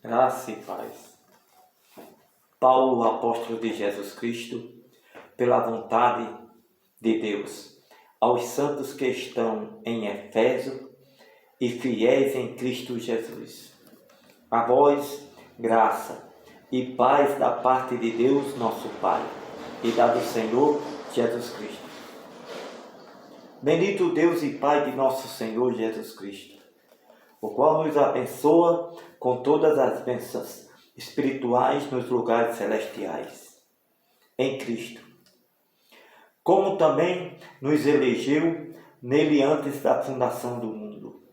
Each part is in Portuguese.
Graça e paz. Paulo, apóstolo de Jesus Cristo, pela vontade de Deus, aos santos que estão em Efésio e fiéis em Cristo Jesus. A vós, graça e paz da parte de Deus, nosso Pai, e da do Senhor Jesus Cristo. Bendito Deus e Pai de nosso Senhor Jesus Cristo, o qual nos abençoa com todas as bênçãos espirituais nos lugares celestiais, em Cristo. Como também nos elegeu nele antes da fundação do mundo,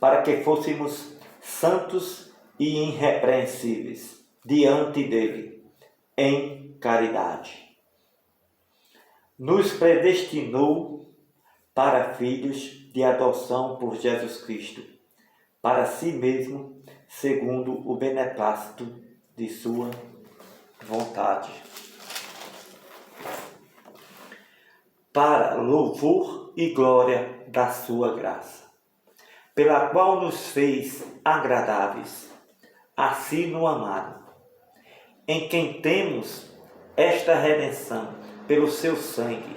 para que fôssemos santos e irrepreensíveis diante dele, em caridade. Nos predestinou para filhos de adoção por Jesus Cristo, para si mesmo, segundo o beneplácito de sua vontade, para louvor e glória da sua graça, pela qual nos fez agradáveis a si no amado, em quem temos esta redenção pelo seu sangue,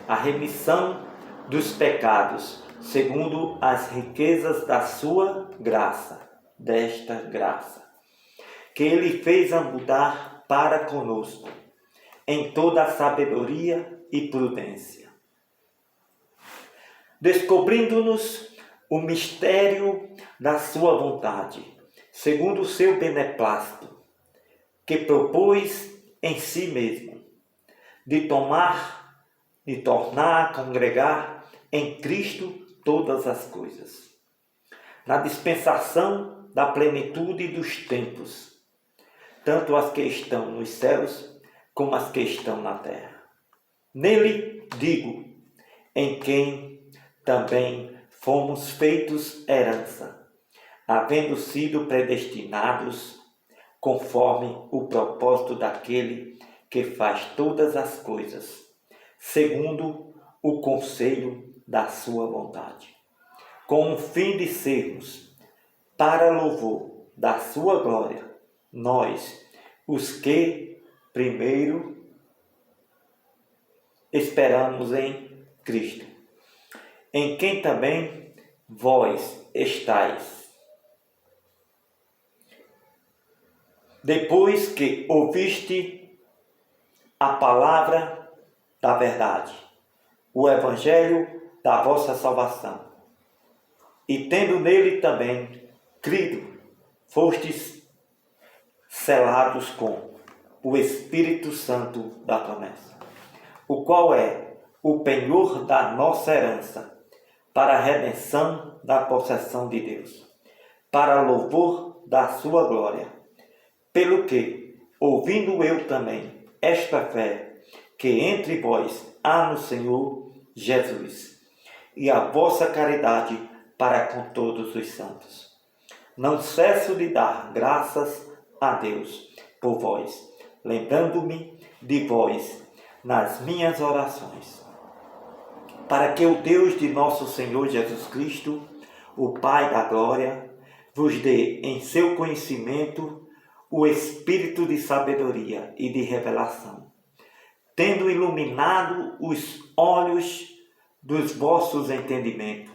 a remissão dos pecados, segundo as riquezas da sua graça, desta graça, que ele fez mudar para conosco, em toda a sabedoria e prudência, descobrindo-nos o mistério da sua vontade, segundo o seu beneplácito, que propôs em si mesmo, de tornar a congregar em Cristo todas as coisas, na dispensação da plenitude dos tempos, tanto as que estão nos céus como as que estão na terra. Nele, digo, em quem também fomos feitos herança, havendo sido predestinados conforme o propósito daquele que faz todas as coisas, segundo o conselho da sua vontade, com o fim de sermos, para louvor da sua glória, nós, os que primeiro esperamos em Cristo, em quem também vós estáis, depois que ouviste a palavra da verdade, o evangelho da vossa salvação, e tendo nele também crido, fostes selados com o Espírito Santo da promessa, o qual é o penhor da nossa herança, para a redenção da possessão de Deus, para louvor da sua glória, pelo que, ouvindo eu também esta fé que entre vós há no Senhor Jesus, e a vossa caridade para com todos os santos, não cesso de dar graças a Deus por vós, lembrando-me de vós nas minhas orações, para que o Deus de nosso Senhor Jesus Cristo, o Pai da glória, vos dê em seu conhecimento o espírito de sabedoria e de revelação, tendo iluminado os olhos dos vossos entendimentos,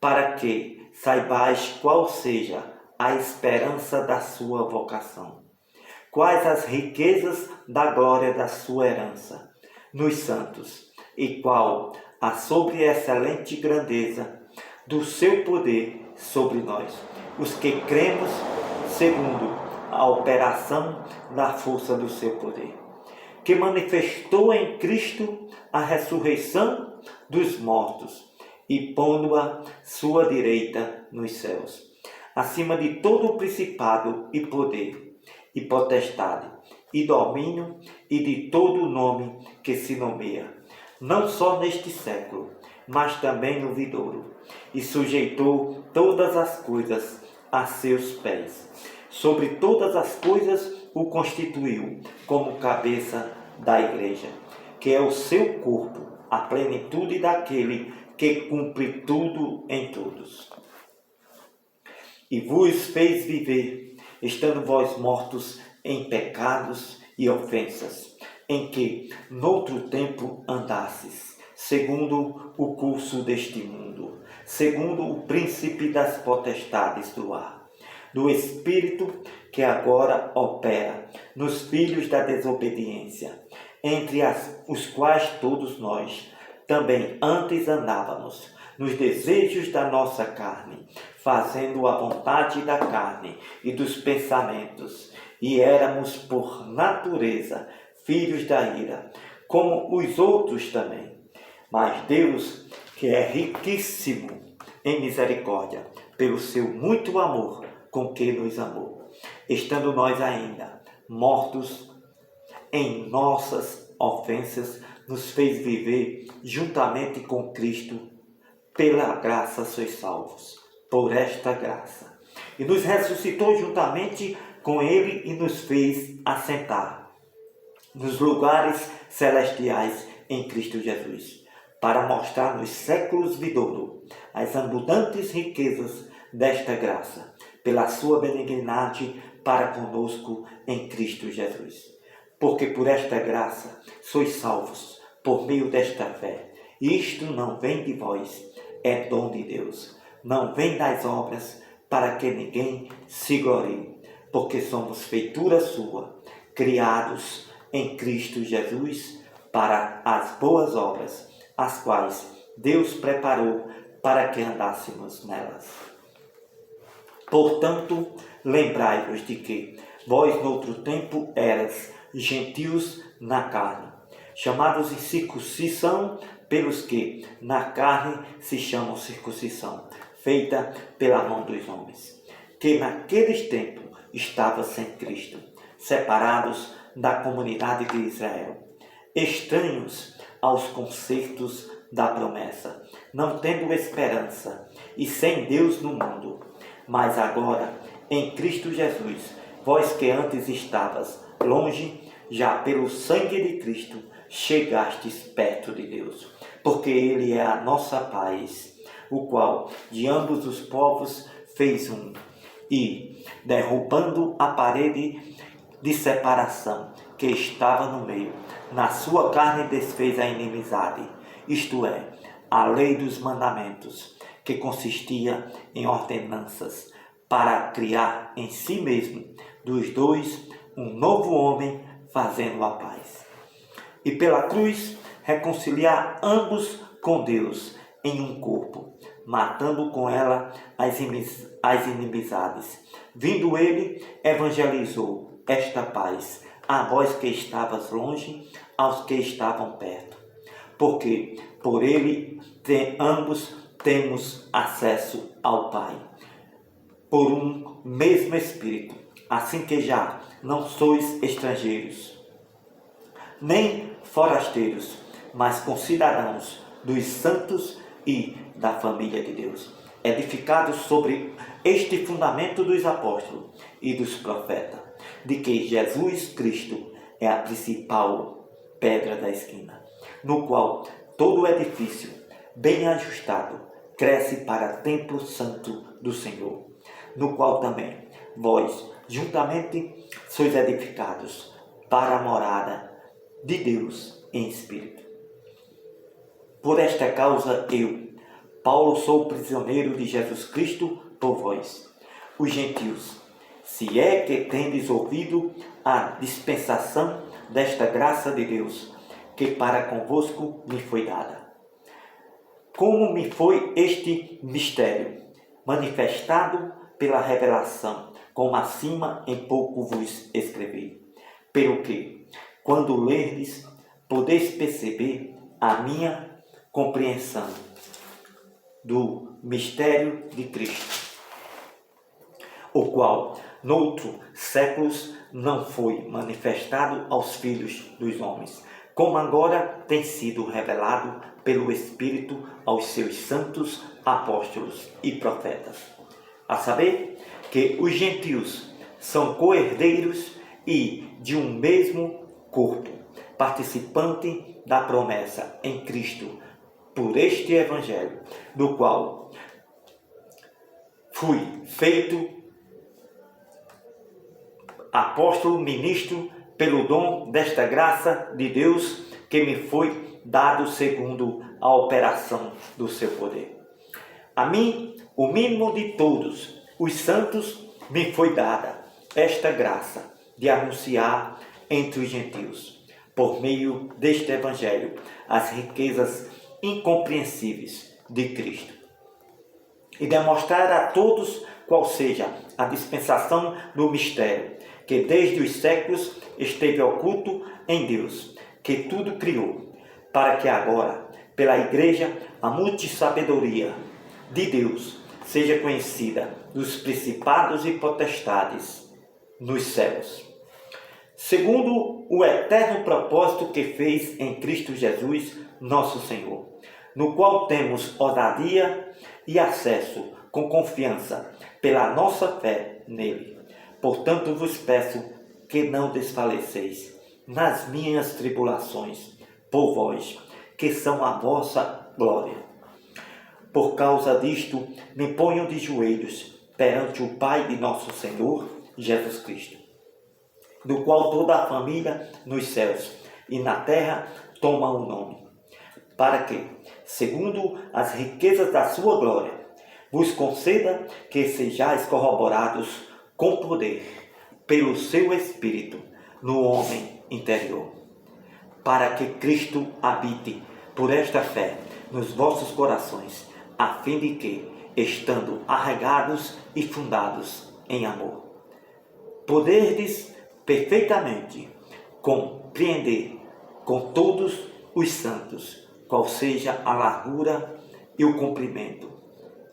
para que saibais qual seja a esperança da sua vocação, quais as riquezas da glória da sua herança nos santos, e qual a sobreexcelente grandeza do seu poder sobre nós, os que cremos segundo a operação da força do seu poder, que manifestou em Cristo a ressurreição dos mortos e pondo-a sua direita nos céus, acima de todo o principado e poder e potestade e domínio e de todo o nome que se nomeia, não só neste século, mas também no vindouro, e sujeitou todas as coisas a seus pés. Sobre todas as coisas o constituiu como cabeça da igreja, que é o seu corpo, a plenitude daquele que cumpre tudo em todos. E vos fez viver estando vós mortos em pecados e ofensas, em que noutro tempo andastes, segundo o curso deste mundo, segundo o príncipe das potestades do ar, do espírito que agora opera nos filhos da desobediência, entre os quais todos nós também antes andávamos, nos desejos da nossa carne, fazendo a vontade da carne e dos pensamentos, e éramos por natureza filhos da ira, como os outros também. Mas Deus, que é riquíssimo em misericórdia, pelo seu muito amor com que nos amou, estando nós ainda mortos em nossas ofensas, nos fez viver juntamente com Cristo. Pela graça sois salvos, por esta graça. E nos ressuscitou juntamente com Ele e nos fez assentar nos lugares celestiais em Cristo Jesus, para mostrar nos séculos vindouros as abundantes riquezas desta graça, pela sua benignidade para conosco em Cristo Jesus. Porque por esta graça sois salvos, por meio desta fé. Isto não vem de vós, é dom de Deus. Não vem das obras, para que ninguém se glorie. Porque somos feitura sua, criados em Cristo Jesus, para as boas obras, as quais Deus preparou para que andássemos nelas. Portanto, lembrai-vos de que vós noutro tempo eras gentios na carne, chamados em circuncisão pelos que na carne se chamam circuncisão, feita pela mão dos homens, que naqueles tempos estavam sem Cristo, separados da comunidade de Israel, estranhos aos conceitos da promessa, não tendo esperança e sem Deus no mundo. Mas agora, em Cristo Jesus, vós que antes estavas longe, já pelo sangue de Cristo chegastes perto de Deus, porque Ele é a nossa paz, o qual de ambos os povos fez um, e, derrubando a parede de separação que estava no meio, na sua carne desfez a inimizade, isto é, a lei dos mandamentos, que consistia em ordenanças, para criar em si mesmo dos dois um novo homem, fazendo a paz. E pela cruz reconciliar ambos com Deus em um corpo, matando com ela as inimizades. Vindo ele, evangelizou esta paz a vós que estavas longe, aos que estavam perto. Porque por ele ambos temos acesso ao Pai, por um mesmo Espírito, assim que já não sois estrangeiros, nem forasteiros, mas concidadãos dos santos e da família de Deus, edificados sobre este fundamento dos apóstolos e dos profetas, de que Jesus Cristo é a principal pedra da esquina, no qual todo o edifício, bem ajustado, cresce para templo santo do Senhor, no qual também vós, juntamente, sois edificados para a morada de Deus em Espírito. Por esta causa eu, Paulo, sou prisioneiro de Jesus Cristo por vós, os gentios, se é que tendes ouvido a dispensação desta graça de Deus, que para convosco me foi dada. Como me foi este mistério, manifestado pela revelação, como acima em pouco vos escrevi, pelo que, quando lerdes, podeis perceber a minha compreensão do mistério de Cristo, o qual, noutros séculos, não foi manifestado aos filhos dos homens, como agora tem sido revelado pelo Espírito aos seus santos apóstolos e profetas. A saber, que os gentios são co-herdeiros e de um mesmo corpo, participante da promessa em Cristo, por este Evangelho, do qual fui feito apóstolo, ministro, pelo dom desta graça de Deus que me foi dado segundo a operação do seu poder. A mim, o mínimo de todos os santos, me foi dada esta graça de anunciar entre os gentios, por meio deste Evangelho, as riquezas incompreensíveis de Cristo, e demonstrar a todos qual seja a dispensação do mistério, que desde os séculos esteve oculto em Deus, que tudo criou, para que agora, pela Igreja, a multissabedoria de Deus seja conhecida dos principados e potestades nos céus, segundo o eterno propósito que fez em Cristo Jesus, nosso Senhor, no qual temos ousadia e acesso com confiança pela nossa fé nele. Portanto, vos peço que não desfaleceis nas minhas tribulações por vós, que são a vossa glória. Por causa disto, me ponho de joelhos perante o Pai de nosso Senhor Jesus Cristo, do qual toda a família nos céus e na terra toma o nome, para que, segundo as riquezas da sua glória, vos conceda que sejais corroborados com poder pelo seu Espírito no homem interior, para que Cristo habite por esta fé nos vossos corações, a fim de que, estando arraigados e fundados em amor, poderdes perfeitamente compreender com todos os santos qual seja a largura e o comprimento,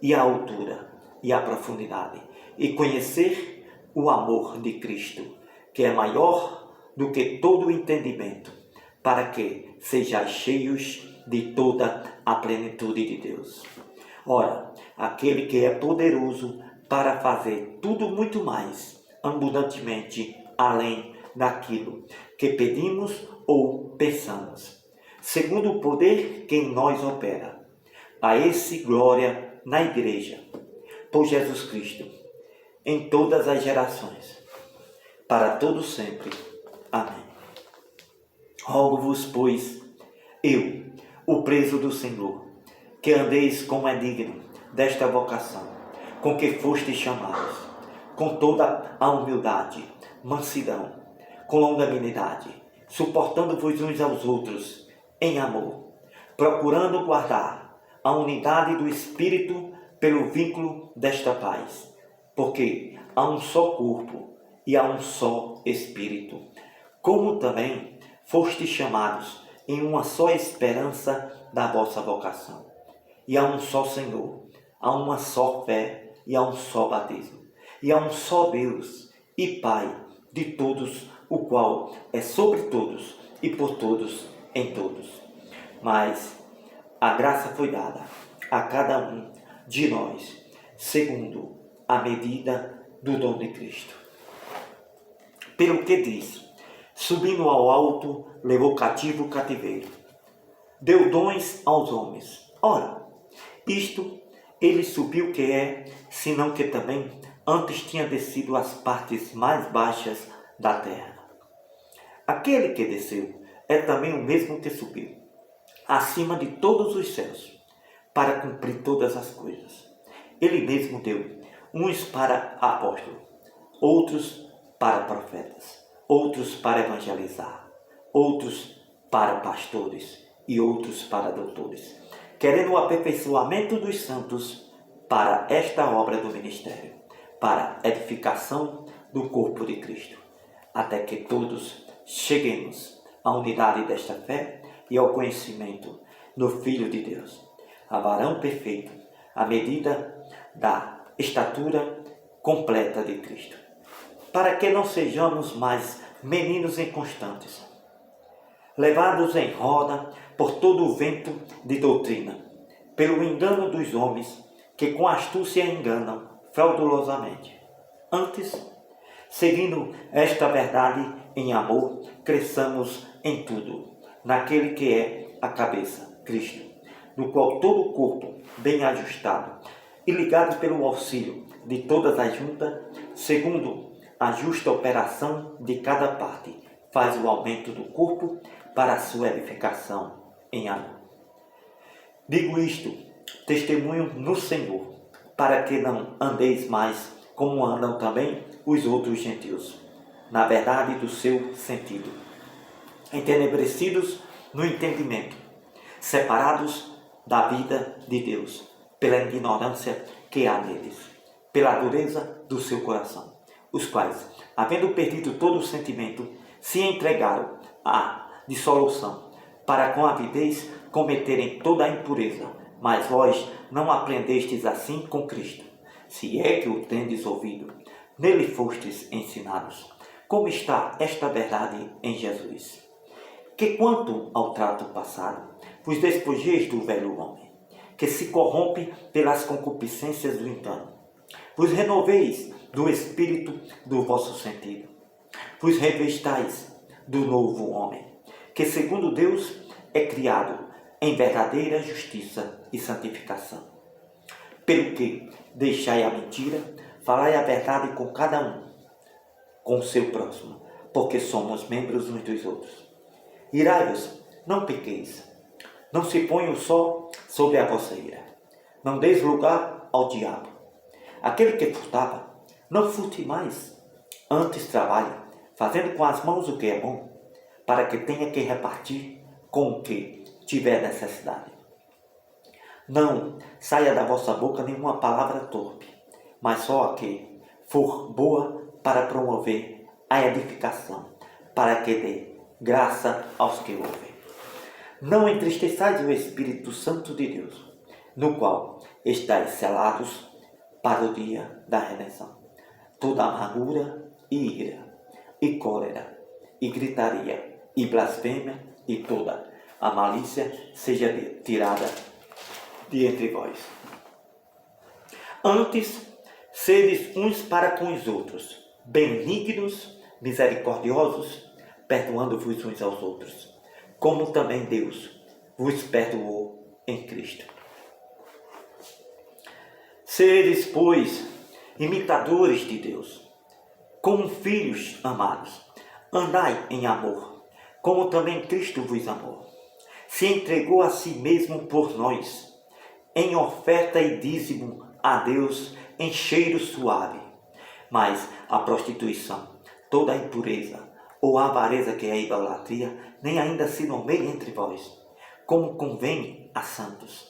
e a altura e a profundidade, e conhecer o amor de Cristo, que é maior do que todo o entendimento, para que sejais cheios de toda a plenitude de Deus. Ora, aquele que é poderoso para fazer tudo muito mais abundantemente além daquilo que pedimos ou pensamos, segundo o poder que em nós opera. A esse glória na Igreja, por Jesus Cristo, em todas as gerações, para todo sempre. Amém. Rogo-vos, pois, eu, o preso do Senhor, que andeis como é digno desta vocação, com que fostes chamados, com toda a humildade, mansidão, com longanimidade, suportando-vos uns aos outros em amor, procurando guardar a unidade do Espírito pelo vínculo desta paz, porque há um só corpo e há um só Espírito, como também fostes chamados em uma só esperança da vossa vocação. E há um só Senhor, há uma só fé e há um só batismo. E há um só Deus e Pai de todos, o qual é sobre todos e por todos em todos. Mas a graça foi dada a cada um de nós, segundo a medida do dom de Cristo. Pelo que diz, subindo ao alto, levou cativo o cativeiro, deu dons aos homens. Ora, isto ele subiu que é, senão que também antes tinha descido às partes mais baixas da terra. Aquele que desceu é também o mesmo que subiu, acima de todos os céus, para cumprir todas as coisas. Ele mesmo deu uns para apóstolos, outros para profetas, outros para evangelizar, outros para pastores e outros para doutores, querendo o aperfeiçoamento dos santos para esta obra do ministério, para a edificação do corpo de Cristo, até que todos cheguemos à unidade desta fé e ao conhecimento do Filho de Deus, a varão perfeito, à medida da estatura completa de Cristo, para que não sejamos mais meninos inconstantes, levados em roda por todo o vento de doutrina, pelo engano dos homens que com astúcia enganam fraudulosamente. Antes, seguindo esta verdade em amor, cresçamos em tudo, naquele que é a cabeça, Cristo, no qual todo o corpo, bem ajustado e ligado pelo auxílio de todas as juntas, segundo a justa operação de cada parte faz o aumento do corpo para a sua edificação em amor. Digo isto, testemunho no Senhor, para que não andeis mais como andam também os outros gentios, na verdade do seu sentido, entenebrecidos no entendimento, separados da vida de Deus, pela ignorância que há neles, pela dureza do seu coração, os quais, havendo perdido todo o sentimento, se entregaram à dissolução, para com avidez cometerem toda a impureza. Mas vós não aprendestes assim com Cristo, se é que o tendes ouvido, nele fostes ensinados, como está esta verdade em Jesus. Que quanto ao trato passado, vos despojeis do velho homem, que se corrompe pelas concupiscências do engano. Vos renoveis do espírito do vosso sentido. Vos revestais do novo homem, que segundo Deus é criado em verdadeira justiça e santificação. Pelo que deixai a mentira, falai a verdade com cada um, com o seu próximo, porque somos membros uns dos outros. Irai-vos, não pequeis, não se ponham só sobre a vossa ira, não deis lugar ao diabo. Aquele que furtava, não furte mais, antes trabalhe, fazendo com as mãos o que é bom, para que tenha que repartir com o que tiver necessidade. Não saia da vossa boca nenhuma palavra torpe, mas só a que for boa para promover a edificação, para que dê graça aos que ouvem. Não entristeçais o Espírito Santo de Deus, no qual estáis selados para o dia da redenção. Toda amargura e ira, e cólera, e gritaria, e blasfêmia, e toda a malícia seja tirada de entre vós. Antes, sedes uns para com os outros, benignos, misericordiosos, perdoando-vos uns aos outros, como também Deus vos perdoou em Cristo. Sedes, pois, imitadores de Deus, como filhos amados, andai em amor, como também Cristo vos amou. Se entregou a si mesmo por nós, em oferta e dízimo a Deus em cheiro suave. Mas a prostituição, toda a impureza, ou a avareza que é a idolatria, nem ainda se nomeia entre vós, como convém a santos.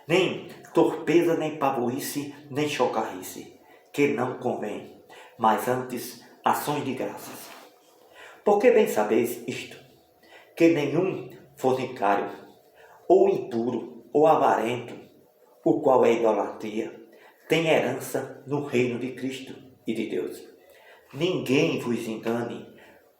Nem torpeza, nem pavorice, nem chocarrice, que não convém, mas antes ações de graças. Porque bem sabeis isto, que nenhum fornicário, ou impuro, ou avarento, o qual é idolatria, tem herança no reino de Cristo e de Deus. Ninguém vos engane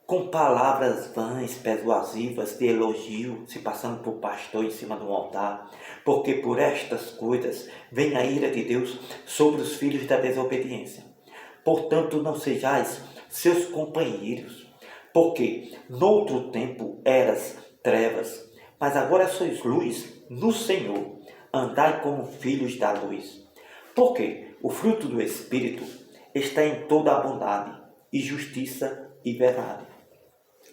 com palavras vãs, persuasivas, de elogio, se passando por pastor em cima do altar, porque por estas coisas vem a ira de Deus sobre os filhos da desobediência. Portanto, não sejais seus companheiros, porque noutro tempo eras trevas, mas agora sois luz no Senhor. Andai como filhos da luz. Porque o fruto do Espírito está em toda a bondade, e justiça e verdade,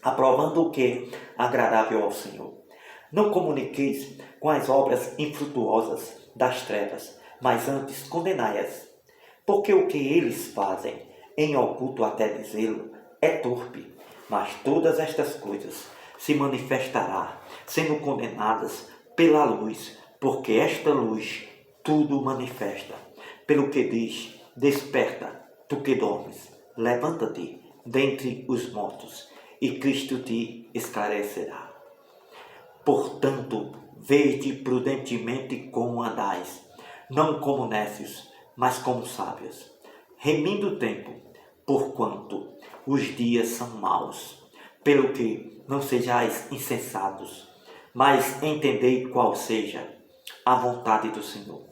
aprovando o que é agradável ao Senhor. Não comuniqueis com as obras infrutuosas das trevas, mas antes condenai-as. Porque o que eles fazem, em oculto até dizê-lo, é torpe. Mas todas estas coisas se manifestará, sendo condenadas pela luz, porque esta luz tudo manifesta. Pelo que diz, desperta, tu que dormes, levanta-te dentre os mortos, e Cristo te esclarecerá. Portanto, vede prudentemente como andais, não como nécios, mas como sábios, remindo o tempo, porquanto os dias são maus. Pelo que não sejais insensatos, mas entendei qual seja a vontade do Senhor.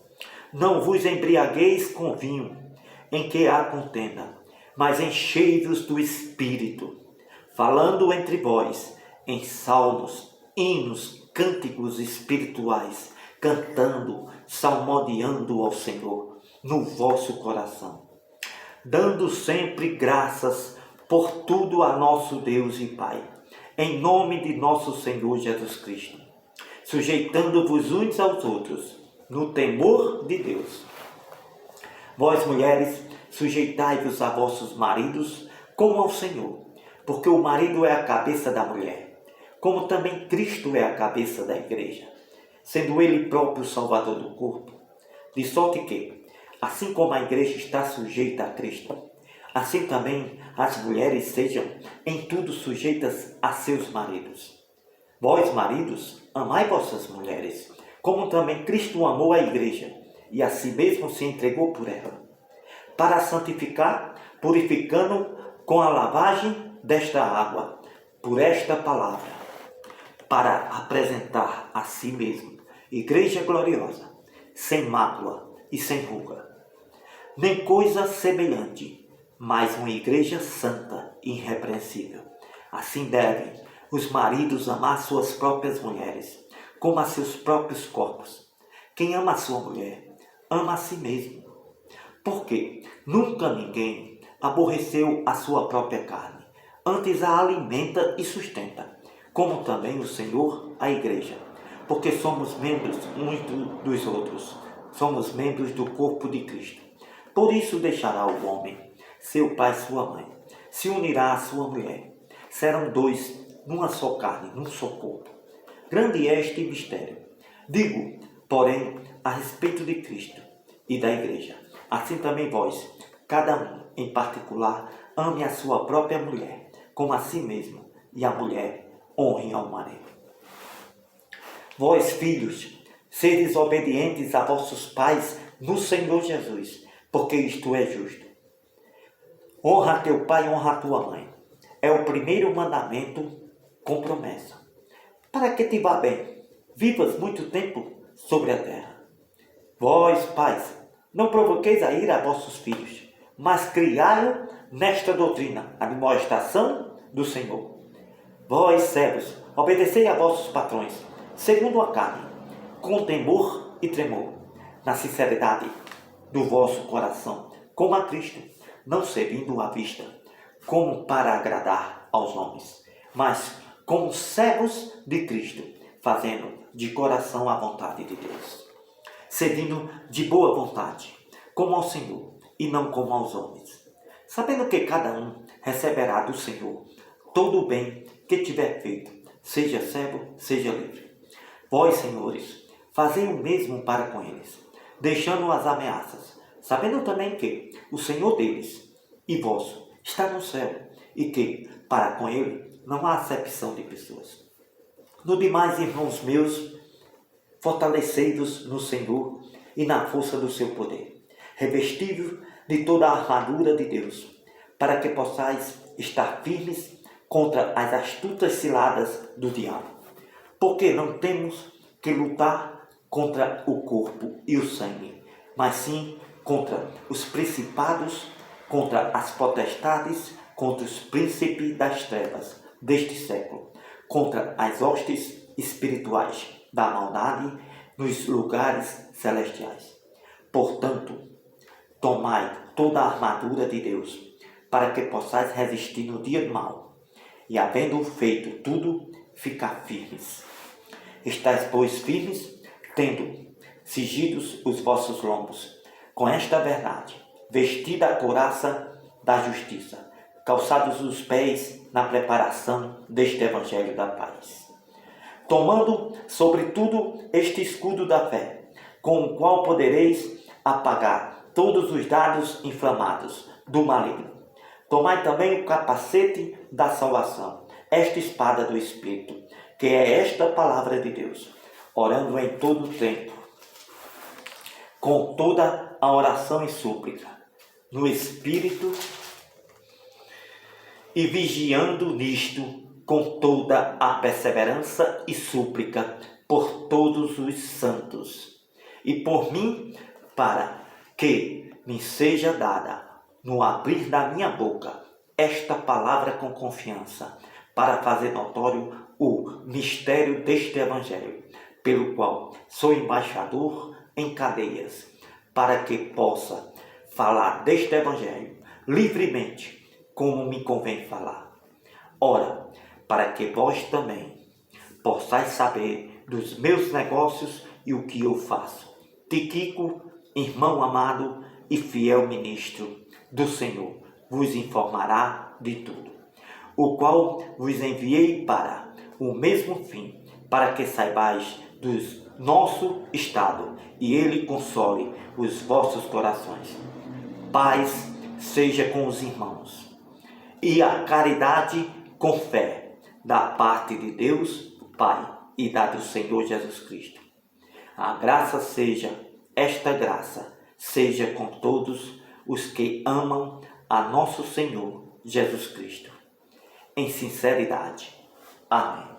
Não vos embriagueis com vinho, em que há contenda, mas enchei-vos do Espírito, falando entre vós em salmos, hinos, cânticos espirituais, cantando, salmodiando ao Senhor no vosso coração. dando sempre graças por tudo a nosso Deus e Pai, em nome de nosso Senhor Jesus Cristo, sujeitando-vos uns aos outros, no temor de Deus. Vós, mulheres, sujeitai-vos a vossos maridos, como ao Senhor, porque o marido é a cabeça da mulher, como também Cristo é a cabeça da igreja, sendo ele próprio o Salvador do corpo. De sorte que, assim como a igreja está sujeita a Cristo, assim também as mulheres sejam em tudo sujeitas a seus maridos. Vós, maridos, amai vossas mulheres, como também Cristo amou a igreja, e a si mesmo se entregou por ela, para a santificar, purificando com a lavagem desta água, por esta palavra, para apresentar a si mesmo igreja gloriosa, sem mácula e sem ruga, nem coisa semelhante, mas uma igreja santa e irrepreensível. Assim devem os maridos amar suas próprias mulheres, como a seus próprios corpos. Quem ama a sua mulher, ama a si mesmo. Porque nunca ninguém aborreceu a sua própria carne, antes a alimenta e sustenta, como também o Senhor a igreja, porque somos membros uns dos outros, somos membros do corpo de Cristo. Por isso deixará o homem seu pai e sua mãe, se unirá à sua mulher, serão dois numa só carne, num só corpo. Grande é este mistério. Digo, porém, a respeito de Cristo e da igreja, assim também vós, cada um em particular, ame a sua própria mulher, como a si mesmo, e a mulher honre ao marido. Vós, filhos, sedes obedientes a vossos pais no Senhor Jesus, porque isto é justo. Honra teu pai e honra a tua mãe. É o primeiro mandamento com promessa, para que te vá bem, vivas muito tempo sobre a terra. Vós, pais, não provoqueis a ira a vossos filhos, mas criai-o nesta doutrina, a admoestação do Senhor. Vós, servos, obedecei a vossos patrões, segundo a carne, com temor e tremor, na sinceridade do vosso coração, como a Cristo, não servindo à vista, como para agradar aos homens, mas como servos de Cristo, fazendo de coração a vontade de Deus, servindo de boa vontade, como ao Senhor e não como aos homens, sabendo que cada um receberá do Senhor todo o bem que tiver feito, seja servo, seja livre. Vós, senhores, fazei o mesmo para com eles, deixando as ameaças, sabendo também que o Senhor deles e vosso está no céu, e que, para com ele, não há acepção de pessoas. No demais, irmãos meus, fortalecei-vos no Senhor e na força do seu poder, revestidos de toda a armadura de Deus, para que possais estar firmes contra as astutas ciladas do diabo. Porque não temos que lutar contra o corpo e o sangue, mas sim contra os principados, contra as potestades, contra os príncipes das trevas deste século, contra as hostes espirituais da maldade nos lugares celestiais. Portanto, tomai toda a armadura de Deus, para que possais resistir no dia mau, e havendo feito tudo, ficar firmes. Estais, pois, firmes, tendo cingidos os vossos lombos, com esta verdade, vestida a couraça da justiça, calçados os pés na preparação deste evangelho da paz. Tomando, sobretudo, este escudo da fé, com o qual podereis apagar todos os dardos inflamados do maligno. Tomai também o capacete da salvação, esta espada do Espírito, que é esta palavra de Deus, orando em todo o tempo, com toda a oração e súplica, no Espírito, e vigiando nisto com toda a perseverança e súplica por todos os santos, e por mim, para que me seja dada, no abrir da minha boca, esta palavra com confiança, para fazer notório o mistério deste Evangelho, pelo qual sou embaixador em cadeias, para que possa falar deste Evangelho livremente, como me convém falar. Ora, para que vós também possais saber dos meus negócios e o que eu faço. Tíquico, irmão amado e fiel ministro do Senhor, vos informará de tudo, o qual vos enviei para o mesmo fim, para que saibais do nosso estado e ele console os vossos corações. Paz seja com os irmãos e a caridade com fé, da parte de Deus Pai e da do Senhor Jesus Cristo. A graça seja, esta graça seja com todos os que amam a nosso Senhor Jesus Cristo. Em sinceridade. Amém.